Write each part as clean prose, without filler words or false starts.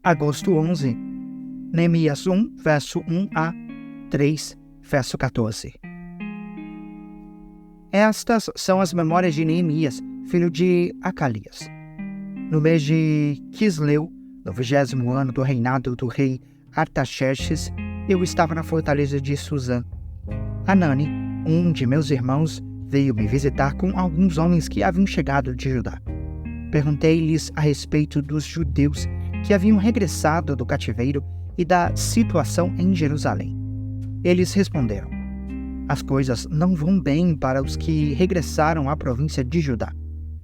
Agosto 11, Neemias 1, verso 1a 3, verso 14. Estas são as memórias de Neemias, filho de Acalias. No mês de Quisleu, no 20º ano do reinado do rei Artaxerxes, eu estava na fortaleza de Suzã. Hanani, um de meus irmãos, veio me visitar com alguns homens que haviam chegado de Judá. Perguntei-lhes a respeito dos judeus que haviam regressado do cativeiro e da situação em Jerusalém. Eles responderam: as coisas não vão bem para os que regressaram à província de Judá.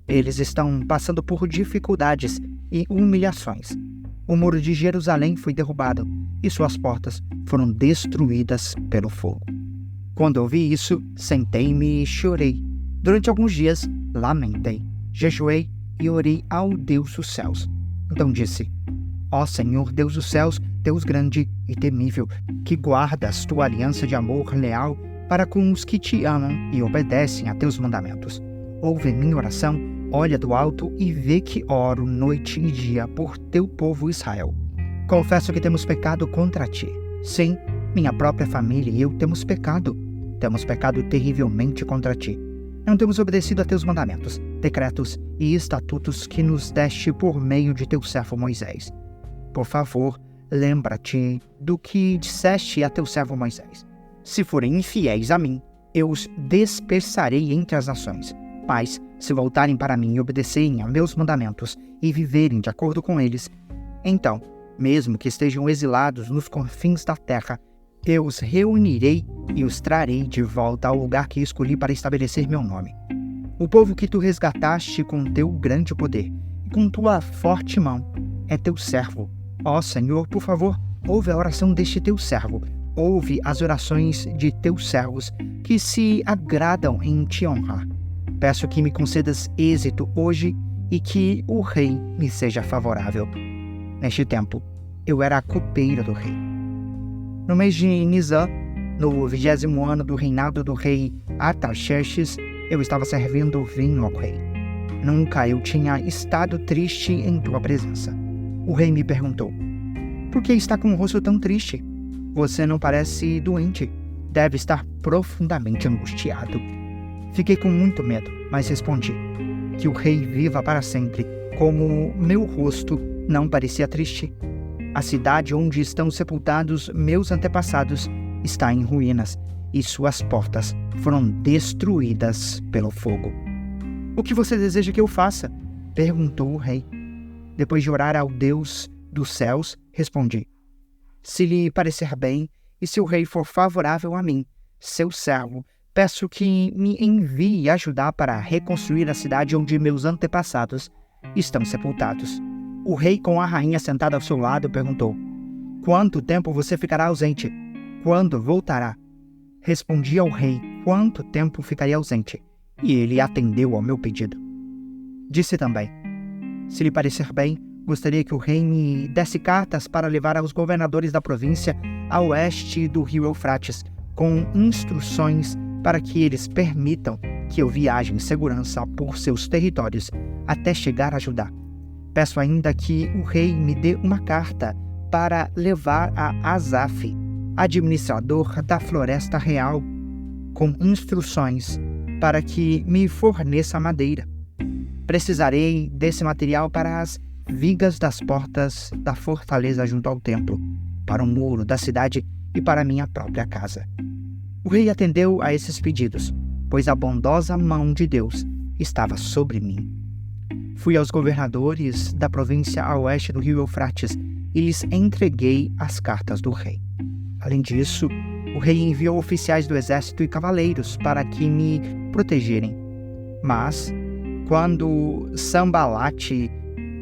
Eles estão passando por dificuldades e humilhações. O muro de Jerusalém foi derrubado e suas portas foram destruídas pelo fogo. Quando ouvi isso, sentei-me e chorei. Durante alguns dias, lamentei, jejuei e orei ao Deus dos céus. Então disse: ó Senhor, Deus dos céus, Deus grande e temível, que guardas tua aliança de amor leal para com os que te amam e obedecem a teus mandamentos. Ouve minha oração, olha do alto e vê que oro noite e dia por teu povo Israel. Confesso que temos pecado contra ti. Sim, minha própria família e eu temos pecado. Temos pecado terrivelmente contra ti. Não temos obedecido a teus mandamentos, decretos e estatutos que nos deste por meio de teu servo Moisés. Por favor, lembra-te do que disseste a teu servo Moisés. Se forem infiéis a mim, eu os dispersarei entre as nações. Mas, se voltarem para mim e obedecerem a meus mandamentos e viverem de acordo com eles, então, mesmo que estejam exilados nos confins da terra, eu os reunirei e os trarei de volta ao lugar que escolhi para estabelecer meu nome. O povo que tu resgataste com teu grande poder e com tua forte mão é teu servo. Ó Senhor, por favor, ouve a oração deste teu servo. Ouve as orações de teus servos que se agradam em te honrar. Peço que me concedas êxito hoje e que o rei me seja favorável. Neste tempo, eu era a copeira do rei. No mês de Nisan, no 20º ano do reinado do rei Artaxerxes, eu estava servindo vinho ao rei. Nunca eu tinha estado triste em tua presença. O rei me perguntou: por que está com o rosto tão triste? Você não parece doente. Deve estar profundamente angustiado. Fiquei com muito medo, mas respondi: que o rei viva para sempre, como meu rosto não parecia triste. A cidade onde estão sepultados meus antepassados está em ruínas, e suas portas foram destruídas pelo fogo. O que você deseja que eu faça? Perguntou o rei. Depois de orar ao Deus dos céus, respondi: se lhe parecer bem, e se o rei for favorável a mim, seu servo, peço que me envie ajudar para reconstruir a cidade onde meus antepassados estão sepultados. O rei, com a rainha sentada ao seu lado, perguntou: quanto tempo você ficará ausente? Quando voltará? Respondi ao rei quanto tempo ficaria ausente, e ele atendeu ao meu pedido. Disse também: se lhe parecer bem, gostaria que o rei me desse cartas para levar aos governadores da província a oeste do rio Eufrates, com instruções para que eles permitam que eu viaje em segurança por seus territórios até chegar a Judá. Peço ainda que o rei me dê uma carta para levar a Asaf, administrador da Floresta Real, com instruções para que me forneça madeira. Precisarei desse material para as vigas das portas da fortaleza junto ao templo, para o muro da cidade e para minha própria casa. O rei atendeu a esses pedidos, pois a bondosa mão de Deus estava sobre mim. Fui aos governadores da província a oeste do rio Eufrates e lhes entreguei as cartas do rei. Além disso, o rei enviou oficiais do exército e cavaleiros para que me protegerem. Mas, quando Sambalate,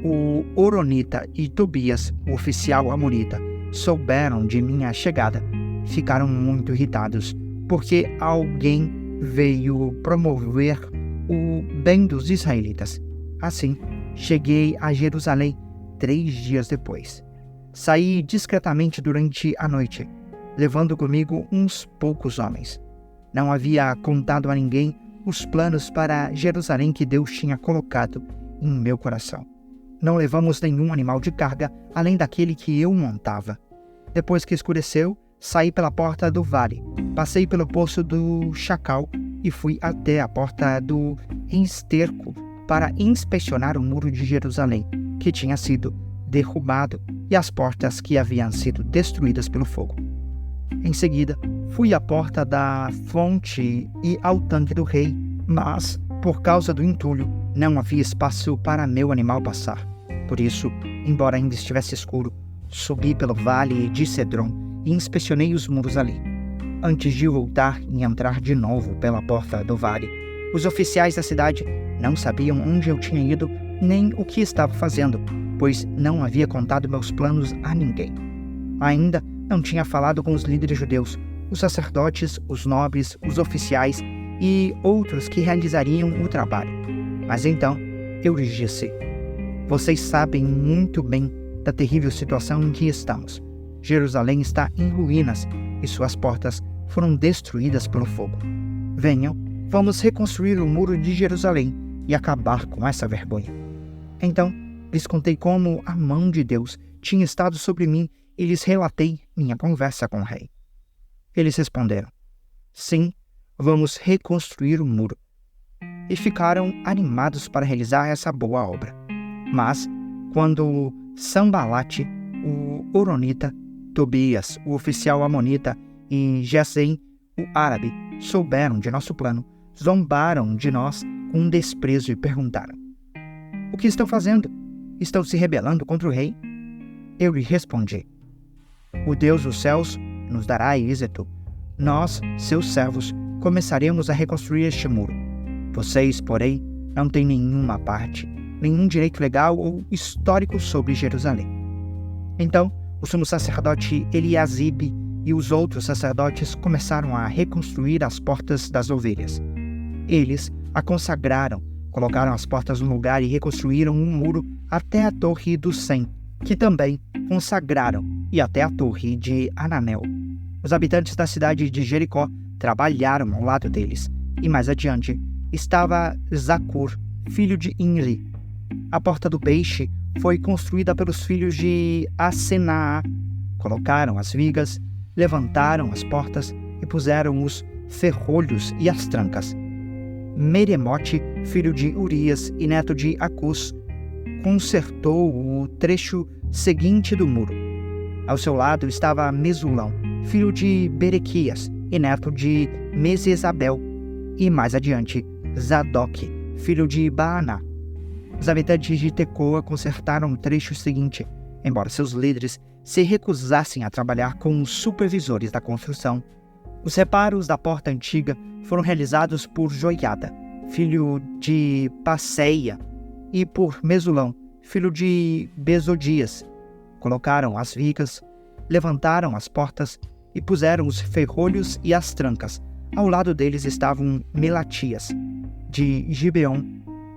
o Horonita, e Tobias, o oficial amonita, souberam de minha chegada, ficaram muito irritados, porque alguém veio promover o bem dos israelitas. Assim, cheguei a Jerusalém 3 dias depois. Saí discretamente durante a noite, levando comigo uns poucos homens. Não havia contado a ninguém os planos para Jerusalém que Deus tinha colocado em meu coração. Não levamos nenhum animal de carga, além daquele que eu montava. Depois que escureceu, saí pela porta do vale, passei pelo poço do Chacal e fui até a porta do Esterco para inspecionar o muro de Jerusalém, que tinha sido derrubado, e as portas que haviam sido destruídas pelo fogo. Em seguida, fui à porta da fonte e ao tanque do rei, mas, por causa do entulho, não havia espaço para meu animal passar. Por isso, embora ainda estivesse escuro, subi pelo vale de Cedron e inspecionei os muros ali. Antes de voltar e entrar de novo pela porta do vale, os oficiais da cidade não sabiam onde eu tinha ido nem o que estava fazendo, pois não havia contado meus planos a ninguém. Ainda não tinha falado com os líderes judeus, os sacerdotes, os nobres, os oficiais e outros que realizariam o trabalho. Mas então eu lhes disse: vocês sabem muito bem da terrível situação em que estamos. Jerusalém está em ruínas e suas portas foram destruídas pelo fogo. Venham, vamos reconstruir o muro de Jerusalém e acabar com essa vergonha. Então lhes contei como a mão de Deus tinha estado sobre mim e lhes relatei minha conversa com o rei. Eles responderam: sim, vamos reconstruir o muro. E ficaram animados para realizar essa boa obra. Mas, quando Sambalate, o Horonita, Tobias, o oficial amonita, e Gesem, o árabe, souberam de nosso plano, zombaram de nós com desprezo e perguntaram: o que estão fazendo? Estão se rebelando contra o rei? Eu lhe respondi: o Deus dos céus nos dará êxito. Nós, seus servos, começaremos a reconstruir este muro. Vocês, porém, não têm nenhuma parte, nenhum direito legal ou histórico sobre Jerusalém. Então, o sumo sacerdote Eliasibe e os outros sacerdotes começaram a reconstruir as portas das ovelhas. Eles a consagraram, colocaram as portas no lugar e reconstruíram um muro até a torre do Sem, que também consagraram, e até a torre de Ananel. Os habitantes da cidade de Jericó trabalharam ao lado deles, e mais adiante estava Zacur, filho de Imri. A porta do peixe foi construída pelos filhos de Asenaá. Colocaram as vigas, levantaram as portas e puseram os ferrolhos e as trancas. Meremote, filho de Urias e neto de Acus, consertou o trecho seguinte do muro. Ao seu lado estava Mesulão, filho de Berequias e neto de Mesesabel, e mais adiante Zadok, filho de Baaná. Os habitantes de Tecoa consertaram o trecho seguinte, embora seus líderes se recusassem a trabalhar com os supervisores da construção. Os reparos da porta antiga foram realizados por Joiada, filho de Passeia, e por Mesulão, filho de Bezodias. Colocaram as vigas, levantaram as portas e puseram os ferrolhos e as trancas. Ao lado deles estavam Melatias, de Gibeon,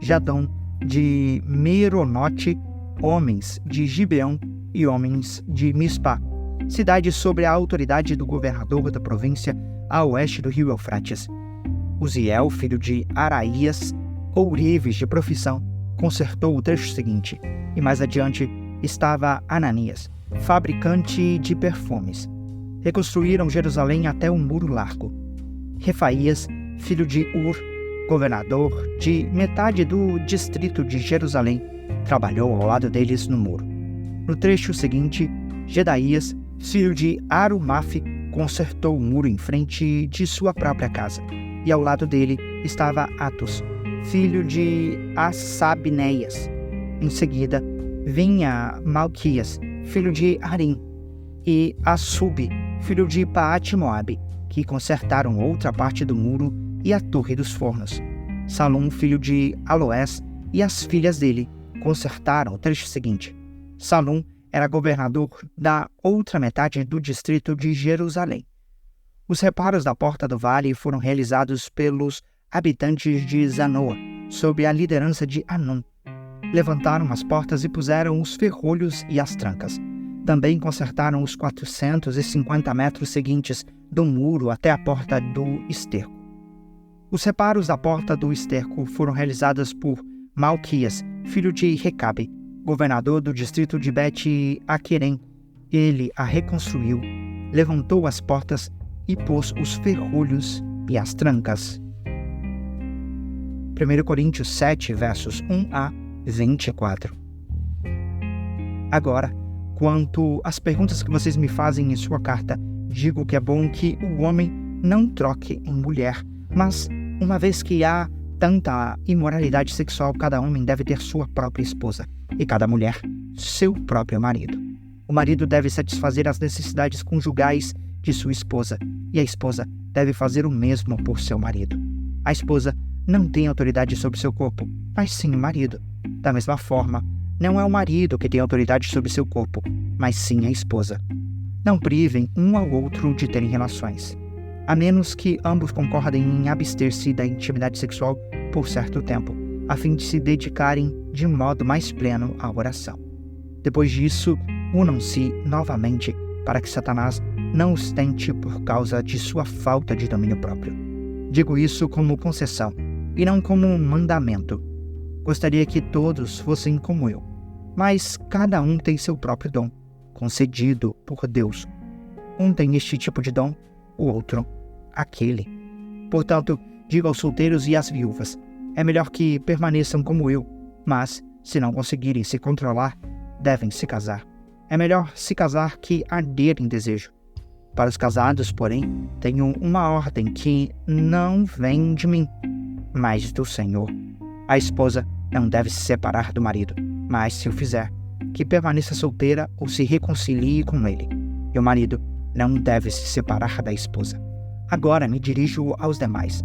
Jadom, de Meronote, homens de Gibeon e homens de Mispá, cidade sob a autoridade do governador da província a oeste do rio Eufrates. Uziel, filho de Araías, ourives de profissão, consertou o trecho seguinte, e mais adiante estava Ananias, fabricante de perfumes. Reconstruíram Jerusalém até o muro largo. Refaías, filho de Ur, governador de metade do distrito de Jerusalém, trabalhou ao lado deles no muro. No trecho seguinte, Gedaías, filho de Arumaf, consertou o muro em frente de sua própria casa, e ao lado dele estava Atos, filho de Assabneias. Em seguida, vinha Malquias, filho de Arim, e Assub, filho de Paate-Moabe, que consertaram outra parte do muro e a torre dos fornos. Salum, filho de Aloés, e as filhas dele consertaram o trecho seguinte. Salum era governador da outra metade do distrito de Jerusalém. Os reparos da porta do vale foram realizados pelos habitantes de Zanoa, sob a liderança de Anum. Levantaram as portas e puseram os ferrolhos e as trancas. Também consertaram os 450 metros seguintes do muro até a porta do esterco. Os reparos da porta do esterco foram realizados por Malquias, filho de Recabe, governador do distrito de Bet-Aquerem. Ele a reconstruiu, levantou as portas e pôs os ferrolhos e as trancas. 1 Coríntios 7, versos 1 a 24. Agora, quanto às perguntas que vocês me fazem em sua carta, digo que é bom que o homem não troque em mulher, mas, uma vez que há tanta imoralidade sexual, cada homem deve ter sua própria esposa, e cada mulher seu próprio marido. O marido deve satisfazer as necessidades conjugais de sua esposa, e a esposa deve fazer o mesmo por seu marido. A esposa não tem autoridade sobre seu corpo, mas sim o marido. Da mesma forma, não é o marido que tem autoridade sobre seu corpo, mas sim a esposa. Não privem um ao outro de terem relações, a menos que ambos concordem em abster-se da intimidade sexual por certo tempo, a fim de se dedicarem de modo mais pleno à oração. Depois disso, unam-se novamente para que Satanás não os tente por causa de sua falta de domínio próprio. Digo isso como concessão e não como um mandamento. Gostaria que todos fossem como eu, mas cada um tem seu próprio dom, concedido por Deus. Um tem este tipo de dom, o outro aquele. Portanto, digo aos solteiros e às viúvas, é melhor que permaneçam como eu, mas, se não conseguirem se controlar, devem se casar. É melhor se casar que arder em desejo. Para os casados, porém, tenho uma ordem que não vem de mim, mas do Senhor. A esposa não deve se separar do marido, mas, se o fizer, que permaneça solteira ou se reconcilie com ele. E o marido não deve se separar da esposa. Agora me dirijo aos demais.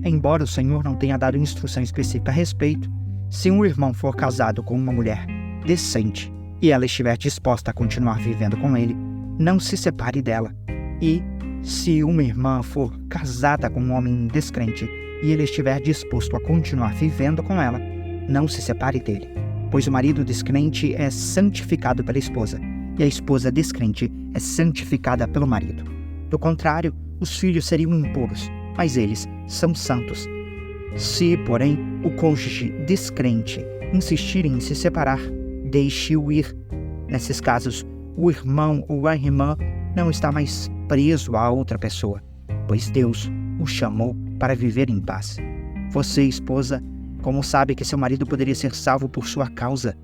Embora o Senhor não tenha dado instrução específica a respeito, se um irmão for casado com uma mulher decente e ela estiver disposta a continuar vivendo com ele, não se separe dela. E, se uma irmã for casada com um homem descrente e ele estiver disposto a continuar vivendo com ela, não se separe dele, pois o marido descrente é santificado pela esposa, e a esposa descrente é santificada pelo marido. Do contrário, os filhos seriam impuros, mas eles são santos. Se, porém, o cônjuge descrente insistir em se separar, deixe-o ir. Nesses casos, o irmão ou a irmã não está mais preso a outra pessoa, pois Deus o chamou para viver em paz. Você, esposa, como sabe que seu marido poderia ser salvo por sua causa?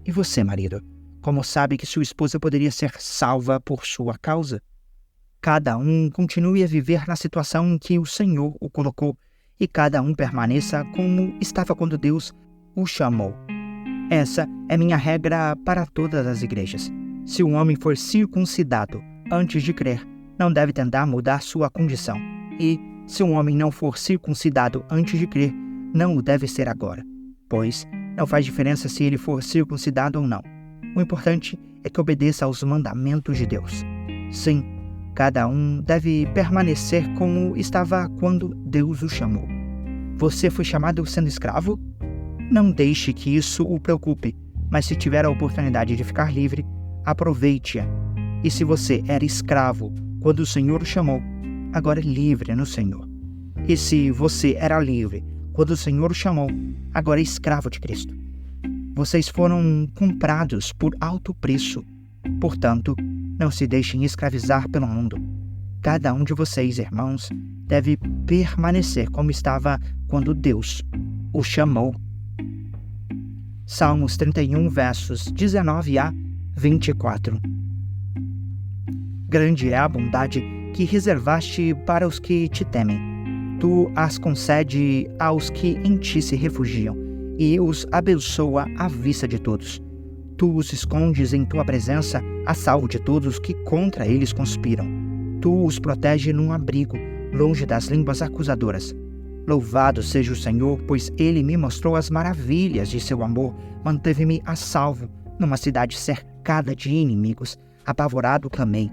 E você, marido, como sabe que sua esposa poderia ser salva por sua causa? Cada um continue a viver na situação em que o Senhor o colocou, e cada um permaneça como estava quando Deus o chamou. Essa é minha regra para todas as igrejas. Se um homem for circuncidado antes de crer, não deve tentar mudar sua condição. E, se um homem não for circuncidado antes de crer, não o deve ser agora, pois não faz diferença se ele for circuncidado ou não. O importante é que obedeça aos mandamentos de Deus. Sim, cada um deve permanecer como estava quando Deus o chamou. Você foi chamado sendo escravo? Não deixe que isso o preocupe, mas se tiver a oportunidade de ficar livre, aproveite-a. E se você era escravo quando o Senhor o chamou, agora é livre no Senhor. E se você era livre quando o Senhor o chamou, agora é escravo de Cristo. Vocês foram comprados por alto preço. Portanto, não se deixem escravizar pelo mundo. Cada um de vocês, irmãos, deve permanecer como estava quando Deus o chamou. Salmos 31, versos 19 a 24. Grande é a bondade que reservaste para os que te temem. Tu as concede aos que em ti se refugiam, e os abençoa à vista de todos. Tu os escondes em tua presença, a salvo de todos que contra eles conspiram. Tu os protege num abrigo, longe das línguas acusadoras. Louvado seja o Senhor, pois Ele me mostrou as maravilhas de seu amor, manteve-me a salvo, numa cidade cercada de inimigos. Apavorado clamei,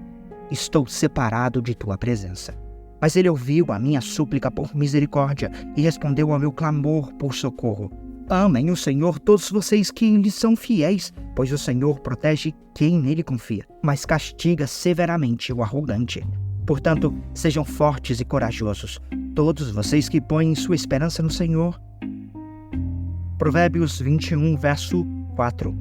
estou separado de tua presença. Mas Ele ouviu a minha súplica por misericórdia e respondeu ao meu clamor por socorro. Amem o Senhor todos vocês que lhe são fiéis, pois o Senhor protege quem nele confia, mas castiga severamente o arrogante. Portanto, sejam fortes e corajosos, todos vocês que põem sua esperança no Senhor. Provérbios 21, verso 4.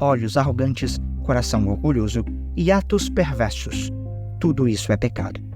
olhos arrogantes, coração orgulhoso e atos perversos. Tudo isso é pecado.